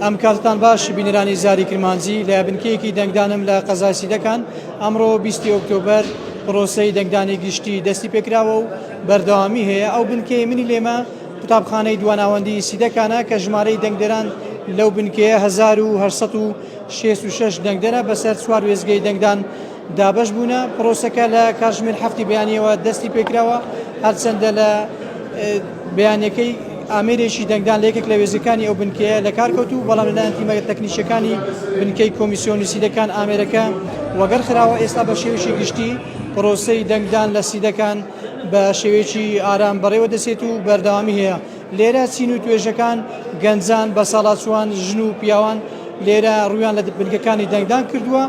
ئەم کاتتان باش بینەرانی زاری کرمانجی لە بنکەیەکی دەنگدانم لە قەزای سیدەکان ئەمڕۆ 20 ئۆکتۆبەر پرۆسەی دەنگدانی گشتی دەستی پێکراوە و بەردەوامی هەیە. ئەو بنکەی منی لێمە قوتابخانەی دواناوەندی سیدەکانە کە ژمارەی دەنگدەران لەو بنکەیە 1866 دەنگدەرە بەسەر 4 وێزگەی دەنگدان دابەش بوونە. پرۆسەکە لە کاتژمێر 7 بەیانیەوە دەستی پێکراوە، هەرچەندە لە بەیانەکەی ئامێرێکی دەنگدان لە یەکێک لە وێزەکانی ئەو بنکەیە لە کارکەوتوو، بەڵام لەلایەن تیمە تەکنیشیەکانی بنکەی کۆمیسیۆنی سیدەکان ئامێرەکە وەگەرخراوە. ئێستا بە شێوەیەکی گشتی پرۆسەی دەنگدان لە سیدەکان بە شێوەیەکی ئارام بەڕێوە دەچێت و بەردەوامی هەیە. لێرە چین و توێژەکان، گەنجان بە ساڵاتچوان، ژن و پیاوان لێرە ڕویان لە بنکەکانی دەنگدان کردووە،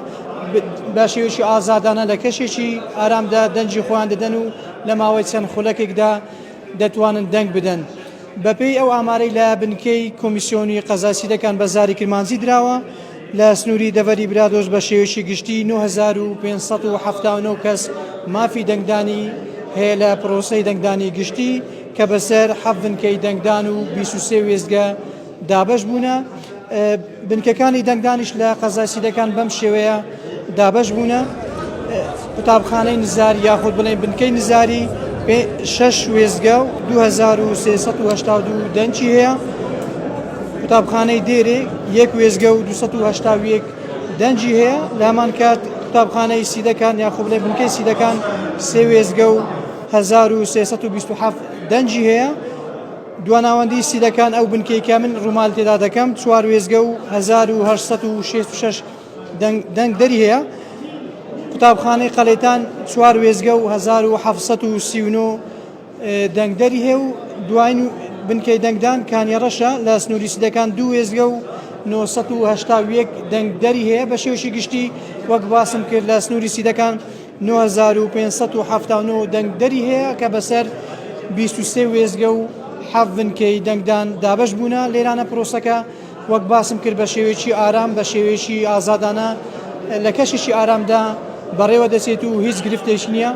بە شێوەیەکی ئازادانە لە کەشێکی ئارامدا دەنجی خۆیان دەدەن و لە ماوەی چەند خولەکێکدا دەتوانن دەنگ بدەن. بەپێی ئەو ئامارەی لە بنکەی کۆمیسیۆنی قەزای سیدەکان بە زاری کرمانجی دراوە، لە سنووری دەڤەری برادۆز بە شێوەیەکی گشتی 9579 کەس مافی دەنگدانی هەیە لە پرۆسەی دەنگدانی گشتی کە بەسەر 7 بنکەی دەنگدان و 23 وێزگە دابەش بوونە. بنکەکانی دەنگدانیش لە قەزای سیدەکان بەم شێوەیە دابەش بوونە. قوتابخانەی نزاری یاخود بڵێن بنکەی نزاری 6 وێزگە و 2382 دەنجی هەیە. قوتابخانەی دێرێ 1 وێزگە و 281 دەنجی هەیە. لە هەمان کات قوتابخانەی سیدەکان یاخود بڵێن بنکەی سیدەکان 3 وێزگە و 1327 دەنجی هەیە. دواناوەندی سیدەکان ئەو بنکەیەکە من ڕوومال تێدا دەکەم 4 وێزگە و 1866 دەنگدەری هەیە. قوتابخانەی قەلەیتان 4 وێزگە و 1739 دەنگدەری هەیە و دوایین بنکەی دەنگدان کانیەڕەشە لە سنووری سیدەکان 2 وێزگە و 981 دەنگدەری هەیە. بە شێوەیەکی گشتی وەک باسم کرد لە سنووری سیدەکان 9579 دەنگدەری هەیە کە بەسەر 23 وێزگە و 7 بنکەی دەنگدان دابەش بوونە. لێرانە پرۆسەکە وەک باسم کرد بە شێوەیەکی ئارام، بە شێوەیەکی ئازادانە لە کەشێکی ئارامدا بەڕێوە دەچێت و هیچ گرفتێش نییە.